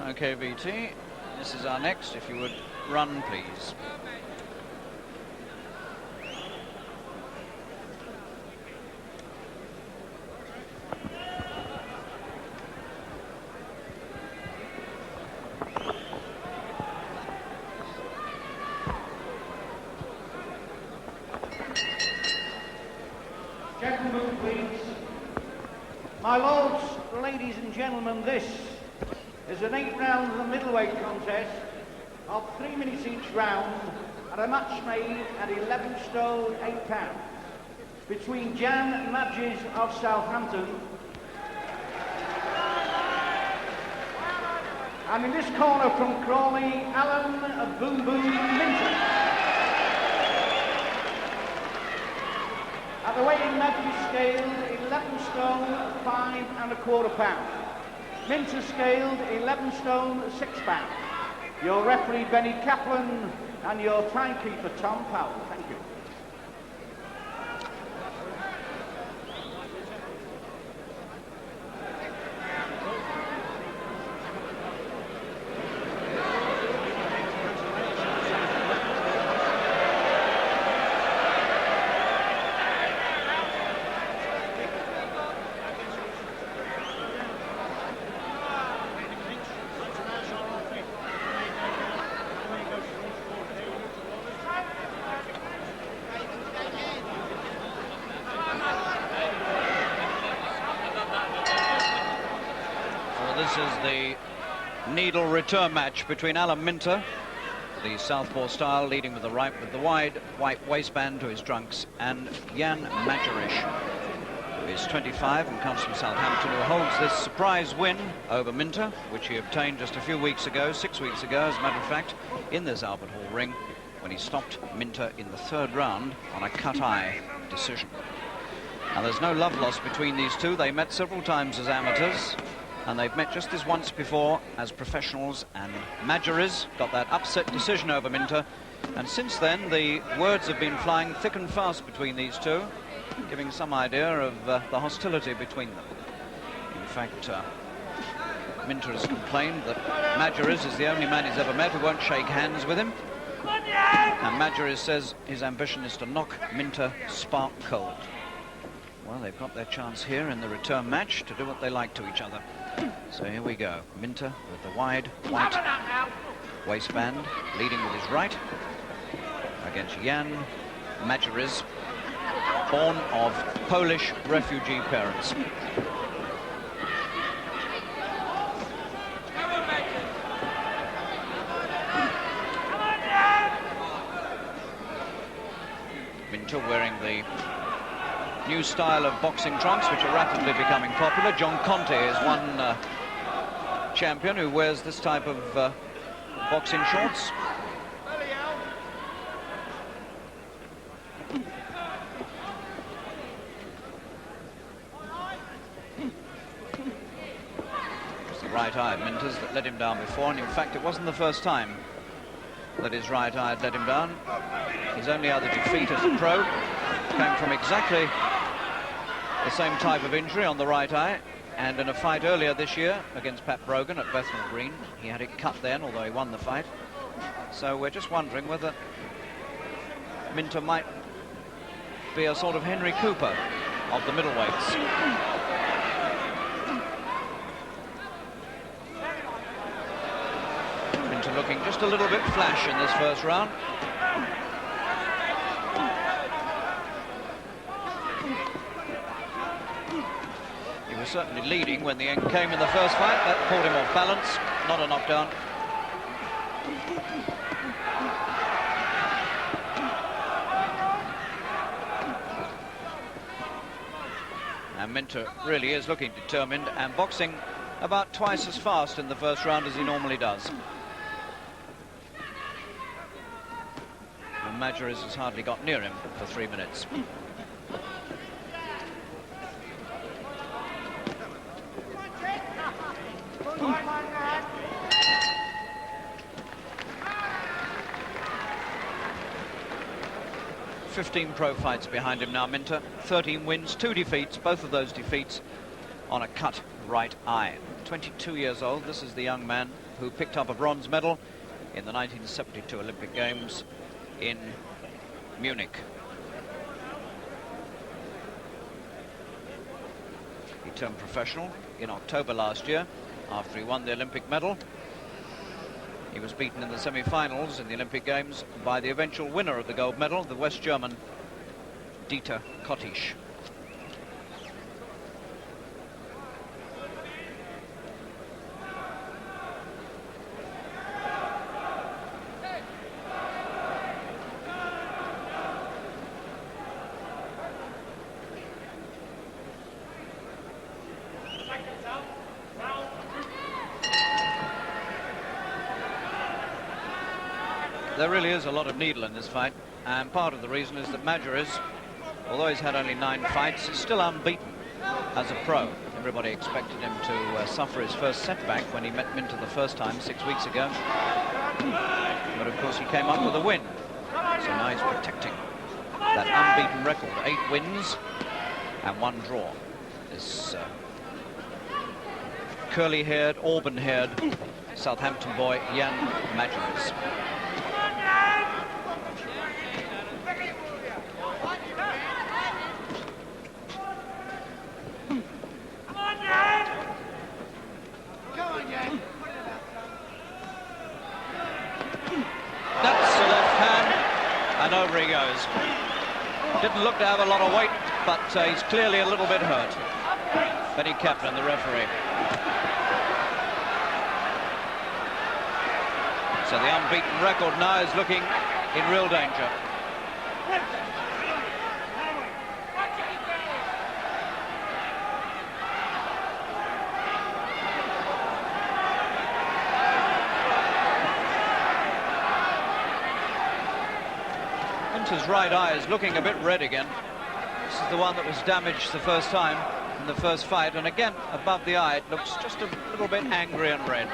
Okay, VT, this is our next. If you would run, please. Gentlemen, please. My lords, ladies and gentlemen, this is an 8 round of the middleweight contest of 3 minutes each round at a match made at 11 stone 8 pounds between Jan and Magdziarz of Southampton and in this corner from Crawley, Alan Boom Boom Minter. At the weighing Magdziarz scaled 11 stone 5 1/4 pounds. Minter scaled 11 stone 6 pounds. Your referee Benny Kaplan and your timekeeper Tom Powell. Thank you. This is the needle return match between Alan Minter, the southpaw style, leading with the right with the wide white waistband to his trunks, and Jan Magdziarz, who is 25 and comes from Southampton, who holds this surprise win over Minter, which he obtained just a few weeks ago, 6 weeks ago, as a matter of fact, in this Albert Hall ring, when he stopped Minter in the 3rd round on a cut-eye decision. Now, there's no love lost between these two. They met several times as amateurs, and they've met just this once before as professionals, and Magdziarz got that upset decision over Minter, and since then the words have been flying thick and fast between these two, giving some idea of the hostility between them. In fact, Minter has complained that Magdziarz is the only man he's ever met who won't shake hands with him, and Magdziarz says his ambition is to knock Minter spark cold. Well, they've got their chance here in the return match to do what they like to each other. So here we go. Minter with the wide white waistband, leading with his right against Jan Magdziarz, born of Polish refugee parents. Minter wearing the new style of boxing trunks, which are rapidly becoming popular. John Conte is one champion who wears this type of boxing shorts. It's the right eye of Minter's that let him down before, and in fact it wasn't the first time that his right eye had let him down. His only other defeat as a pro came from exactly the same type of injury on the right eye, and in a fight earlier this year against Pat Brogan at Bethnal Green. He had it cut then, although he won the fight. So we're just wondering whether Minter might be a sort of Henry Cooper of the middleweights. Minter looking just a little bit flash in this first round. He was certainly leading when the end came in the first fight. That pulled him off balance, not a knockdown. And Minter really is looking determined and boxing about twice as fast in the first round as he normally does. And Magdziarz has hardly got near him for 3 minutes. ...15 pro fights behind him now, Minter. 13 wins, 2 defeats, both of those defeats on a cut right eye. 22 years old, this is the young man who picked up a bronze medal in the 1972 Olympic Games in Munich. He turned professional in October last year after he won the Olympic medal. He was beaten in the semi-finals in the Olympic Games by the eventual winner of the gold medal, the West German Dieter Kottisch. There really is a lot of needle in this fight, and part of the reason is that Magdziarz, although he's had only 9 fights, is still unbeaten as a pro. Everybody expected him to suffer his first setback when he met Minter the first time 6 weeks ago. But of course he came up with a win, so now he's protecting that unbeaten record. 8 wins and 1 draw. This curly-haired, auburn-haired Southampton boy, Jan Magdziarz. That's the left hand, and over he goes. Didn't look to have a lot of weight, but he's clearly a little bit hurt. Benny Kaplan, the referee. So the unbeaten record now is looking in real danger. Minter's right eye is looking a bit red again. This is the one that was damaged the first time in the first fight, and again above the eye it looks just a little bit angry and red.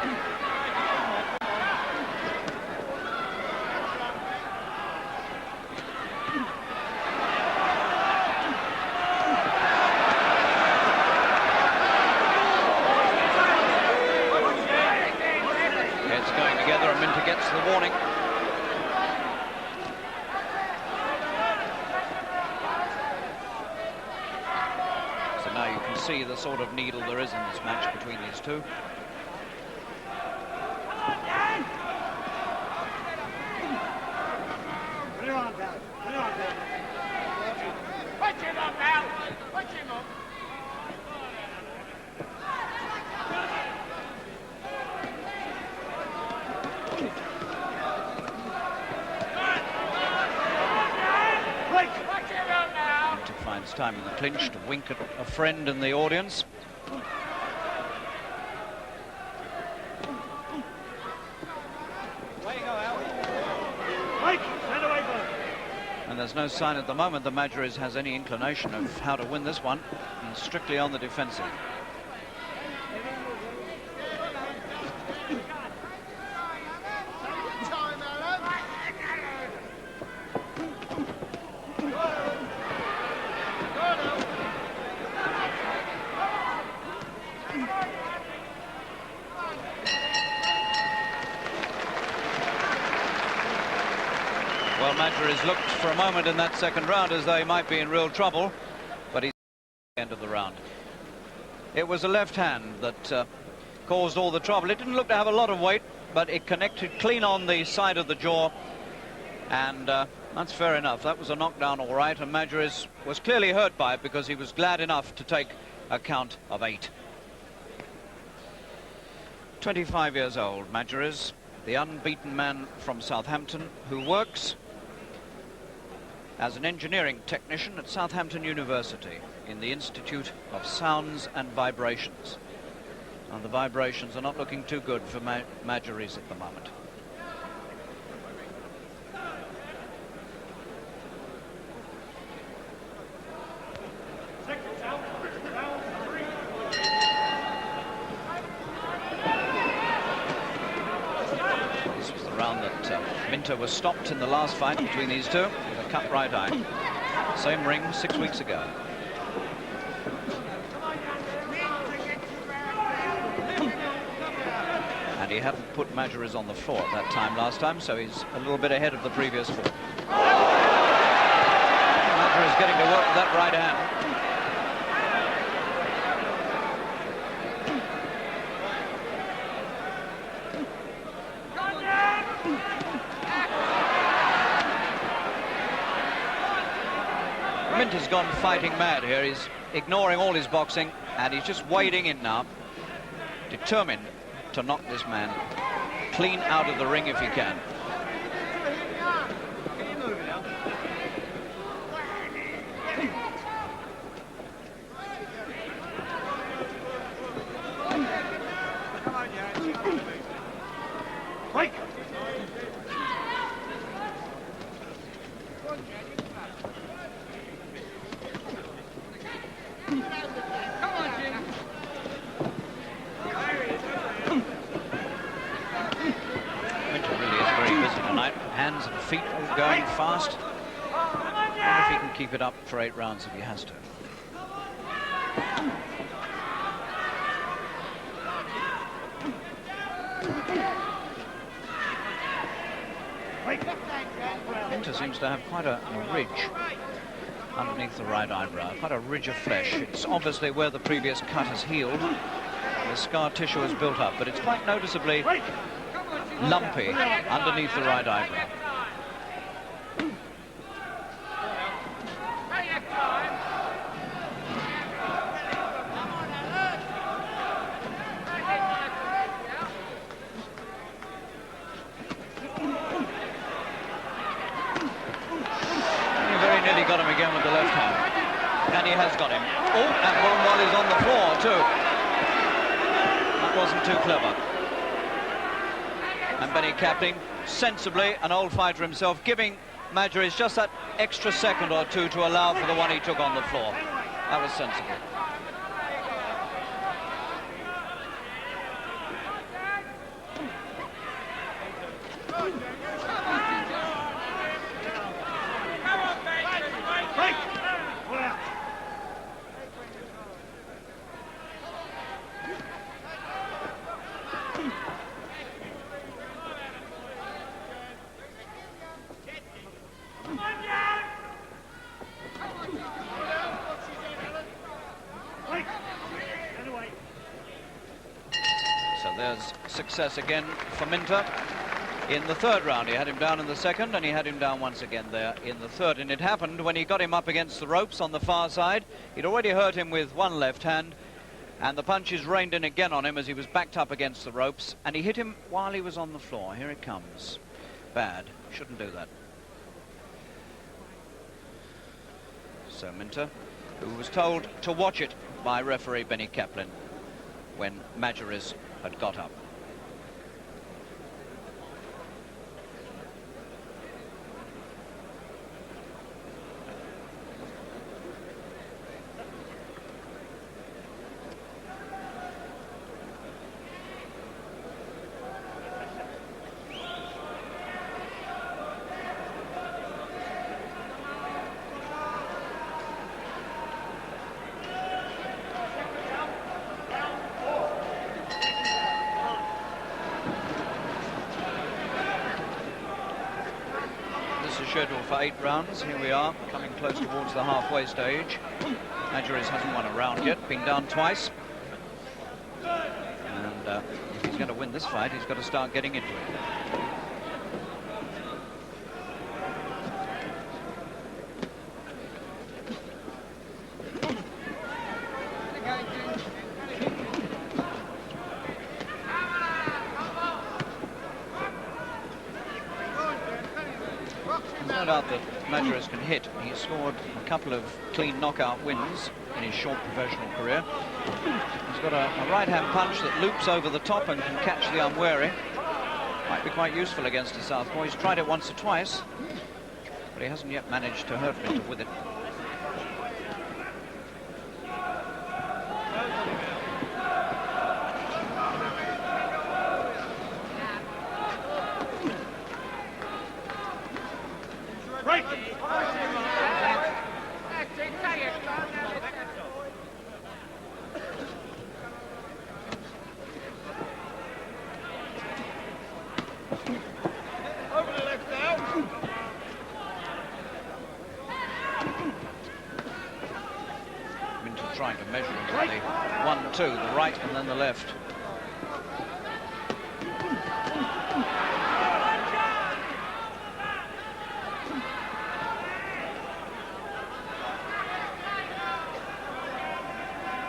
It's going together and Minter gets the warning. Now you can see the sort of needle there is in this match between these two. Finds time in the clinch to wink at a friend in the audience. And there's no sign at the moment that Magdziarz has any inclination of how to win this one. He's strictly on the defensive. Well, Magdziarz looked for a moment in that second round as though he might be in real trouble, but he's at the end of the round. It was a left hand that caused all the trouble. It didn't look to have a lot of weight, but it connected clean on the side of the jaw, and that's fair enough. That was a knockdown all right, and Magdziarz was clearly hurt by it because he was glad enough to take a count of 8. 25 years old, Magdziarz, the unbeaten man from Southampton, who works as an engineering technician at Southampton University in the Institute of Sounds and Vibrations. And the vibrations are not looking too good for Magdziarz at the moment. This was the round that Minter was stopped in the last fight between these two with a cut right eye. Same ring 6 weeks ago. And he he hadn't put Magdziarz on the floor at that time last time, so he's a little bit ahead of the previous four. Magdziarz getting to work with that right hand. Minter's gone fighting mad here. He's ignoring all his boxing, and he's just wading in now, determined to knock this man clean out of the ring if he can. Hands and feet all going fast. I wonder if he can keep it up for 8 rounds if he has to. Minter seems to have quite a ridge underneath the right eyebrow, quite a ridge of flesh. It's obviously where the previous cut has healed. The scar tissue has built up, but it's quite noticeably lumpy underneath the right eyebrow. He very nearly got him again with the left hand, and he has got him. Oh, and one while he's on the floor too. That wasn't too clever. And Benny Capling, sensibly, an old fighter himself, giving Magdziarz just that extra second or two to allow for the one he took on the floor. That was sensible. There's success again for Minter in the 3rd round. He had him down in the 2nd, and he had him down once again there in the 3rd. And it happened when he got him up against the ropes on the far side. He'd already hurt him with one left hand, and the punches rained in again on him as he was backed up against the ropes, and he hit him while he was on the floor. Here it comes. Bad. Shouldn't do that. So Minter, who was told to watch it by referee Benny Capling when Magdziarz had got up. Scheduled for 8 rounds. Here we are, coming close towards the halfway stage. Magdziarz hasn't won a round yet, been down twice. And if he's going to win this fight, he's got to start getting into it. No doubt that Magdziarz can hit. He scored a couple of clean knockout wins in his short professional career. He's got a right-hand punch that loops over the top and can catch the unwary. Might be quite useful against a southpaw. He's tried it once or twice, but he hasn't yet managed to hurt Minter with it. Minter trying to measure him with the 1-2, the right and then the left.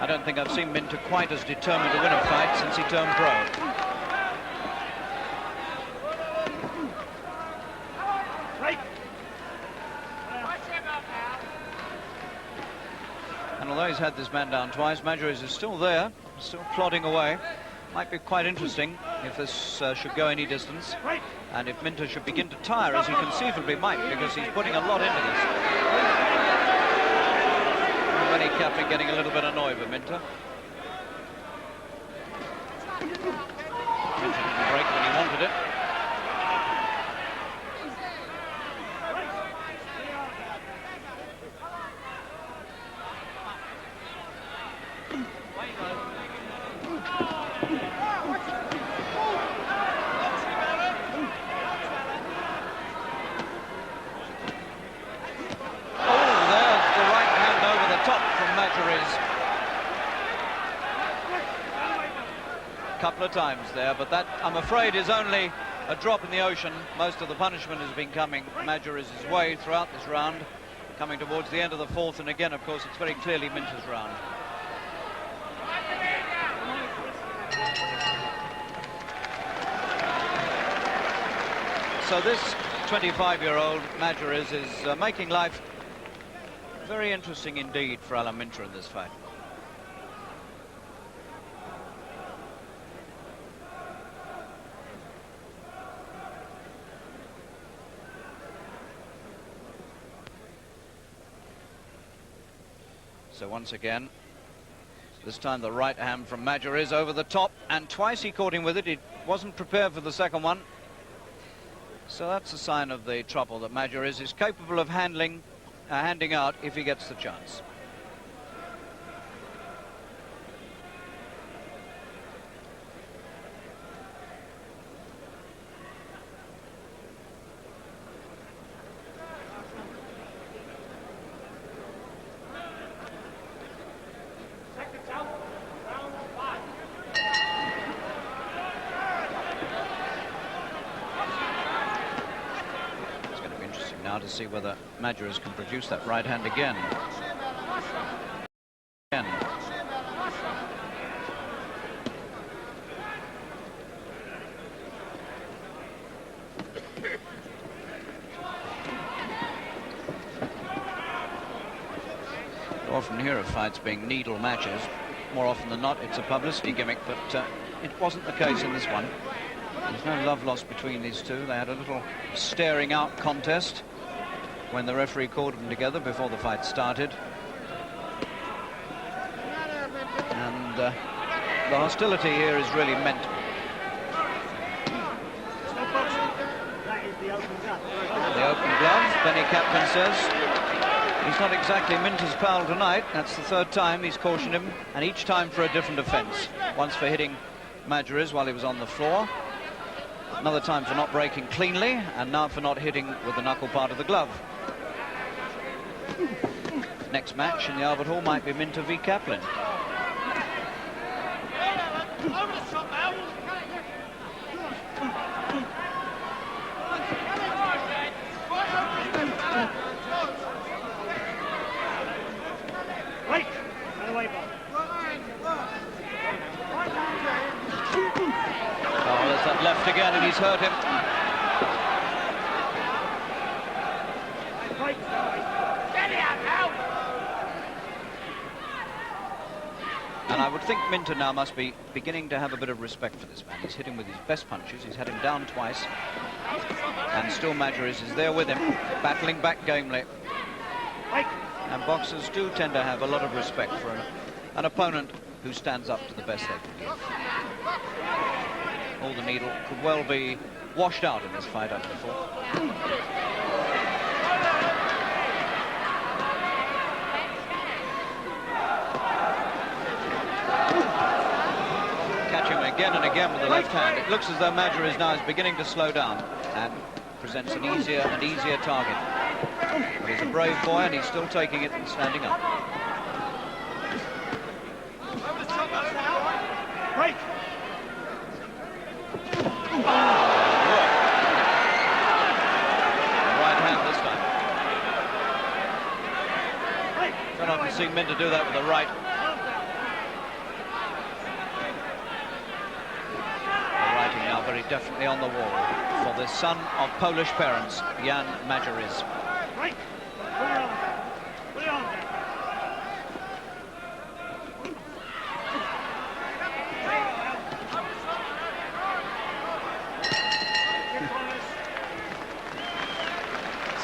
I don't think I've seen Minter quite as determined to win a fight since he turned pro. And although he's had this man down twice, Magdziarz is still there, still plodding away. Might be quite interesting if this should go any distance, and if Minter should begin to tire, as he conceivably might, because he's putting a lot into this. Benny Kaplan getting a little bit annoyed with Minter. Minter didn't break when he wanted it. Couple of times there, but that, I'm afraid, is only a drop in the ocean. Most of the punishment has been coming Magdziarz's way throughout this round, coming towards the end of the fourth, and again, of course, it's very clearly Minter's round. So this 25-year-old Magdziarz is making life very interesting indeed for Alan Minter in this fight. So once again, this time the right hand from Magdziarz over the top, and twice he caught him with it. He wasn't prepared for the second one. So that's a sign of the trouble that Magdziarz is capable of handing out if he gets the chance. To see whether Magdziarz can produce that right hand again. You often hear of fights being needle matches. More often than not, it's a publicity gimmick, but it wasn't the case in this one. There's no love lost between these two. They had a little staring out contest when the referee called them together before the fight started. And the hostility here is really mental. The open glove, Benny Kaplan says. He's not exactly Minter's pal tonight. That's the third time he's cautioned him, and each time for a different offence. Once for hitting Magdziarz while he was on the floor, another time for not breaking cleanly, and now for not hitting with the knuckle part of the glove. Next match in the Albert Hall might be Minter v. Kaplan. Oh, there's that left again, and he's hurt him. And I would think Minter now must be beginning to have a bit of respect for this man. He's hit him with his best punches. He's had him down twice. And still Magdziarz is there with him, battling back gamely. And boxers do tend to have a lot of respect for an opponent who stands up to the best they can give. All the needle could well be washed out in this fight, I thought. Again and again with the left hand. It looks as though Magdziarz now is beginning to slow down and presents an easier and easier target. But he's a brave boy, and he's still taking it and standing up. seeing Minter do that with the right. The writing now very definitely on the wall for the son of Polish parents, Jan Magdziarz. Right. Put it on.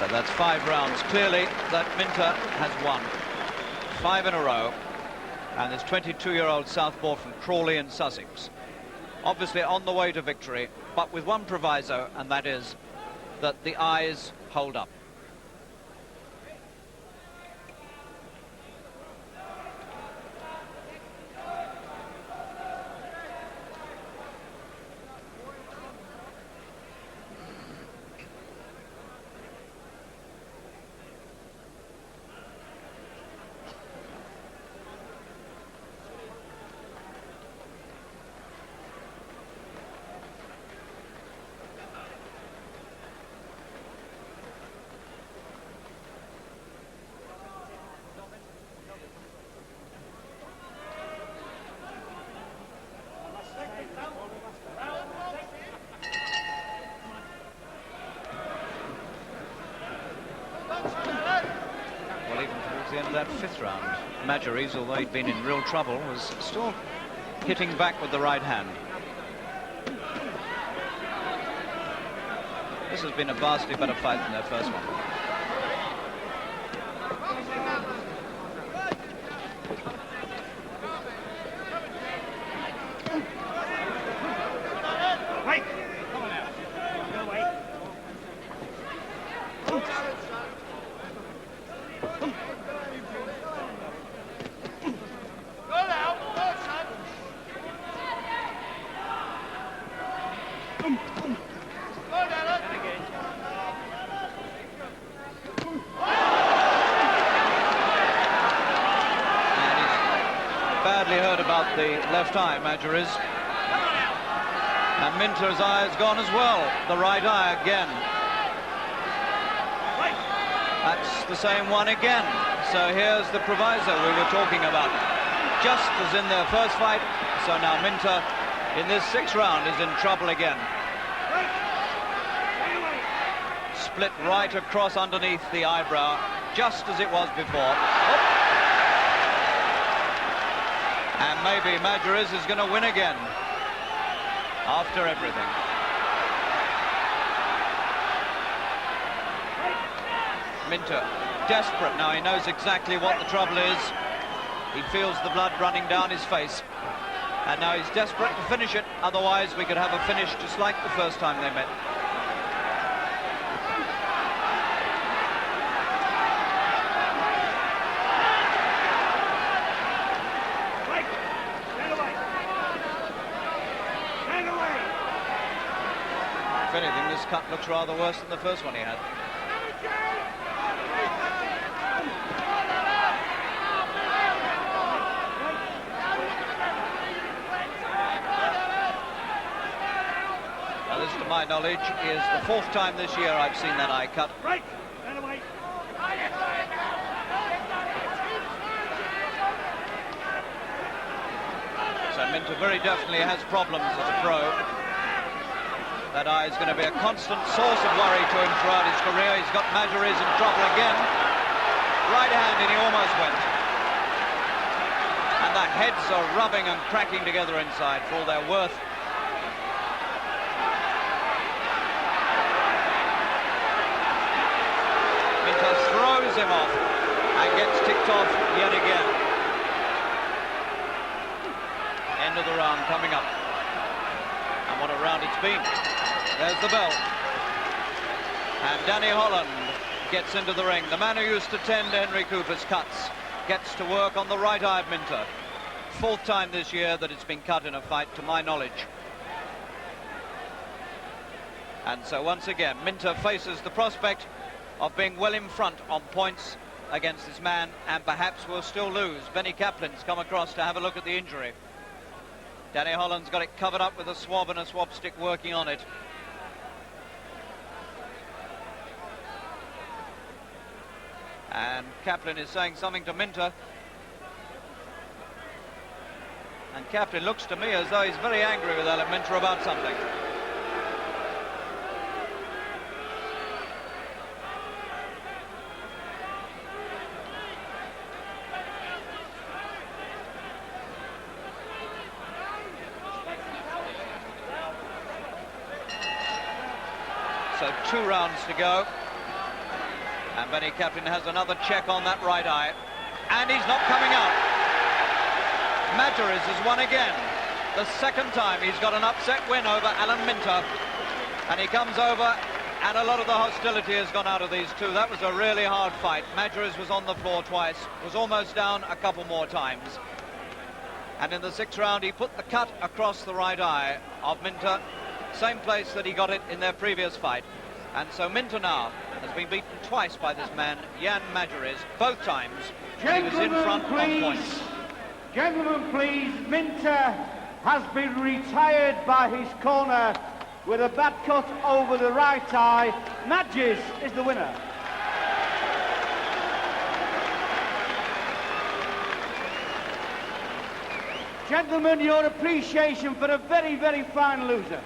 So that's 5 rounds. Clearly that Minter has won 5 in a row, and this 22-year-old southpaw from Crawley in Sussex, obviously on the way to victory, but with one proviso, and that is that the eyes hold up. That 5th round, Magdziarz, although he'd been in real trouble, was still hitting back with the right hand. This has been a vastly better fight than their first one. The left eye, Magdziarz, and Minter's eye has gone as well. The right eye again. That's the same one again. So here's the proviso we were talking about. Just as in their first fight, so now Minter in this 6th round is in trouble again. Split right across underneath the eyebrow, just as it was before. Oh. And maybe Magdziarz is going to win again after everything. Minter, desperate now. He knows exactly what the trouble is. He feels the blood running down his face. And now he's desperate to finish it. Otherwise, we could have a finish just like the first time they met. If anything, this cut looks rather worse than the first one he had. Now this, to my knowledge, is the 4th time this year I've seen that eye cut. So Minter very definitely has problems as a pro. That eye is going to be a constant source of worry to him throughout his career. He's got Magdziarz in trouble again. Right hand, and he almost went. And the heads are rubbing and cracking together inside for all their worth. Minter throws him off and gets ticked off yet again. End of the round coming up. And what a round it's been. There's the bell. And Danny Holland gets into the ring. The man who used to tend Henry Cooper's cuts gets to work on the right eye of Minter. 4th time this year that it's been cut in a fight, to my knowledge. And so once again, Minter faces the prospect of being well in front on points against this man, and perhaps will still lose. Benny Kaplan's come across to have a look at the injury. Danny Holland's got it covered up with a swab and a swab stick working on it. And Kaplan is saying something to Minter, And Captain looks to me as though he's very angry with Alan Minter about something. So 2 rounds to go. And Benny Captain has another check on that right eye. And he's not coming out. Magdziarz has won again. The second time he's got an upset win over Alan Minter. And he comes over, and a lot of the hostility has gone out of these two. That was a really hard fight. Magdziarz was on the floor twice, was almost down a couple more times. And in the 6th round, he put the cut across the right eye of Minter, same place that he got it in their previous fight. And so Minter now has been beaten twice by this man, Jan Magdziarz, both times. He was in front on points. Gentlemen, please. Minter has been retired by his corner with a bad cut over the right eye. Magdziarz is the winner. Gentlemen, your appreciation for a very, very fine loser.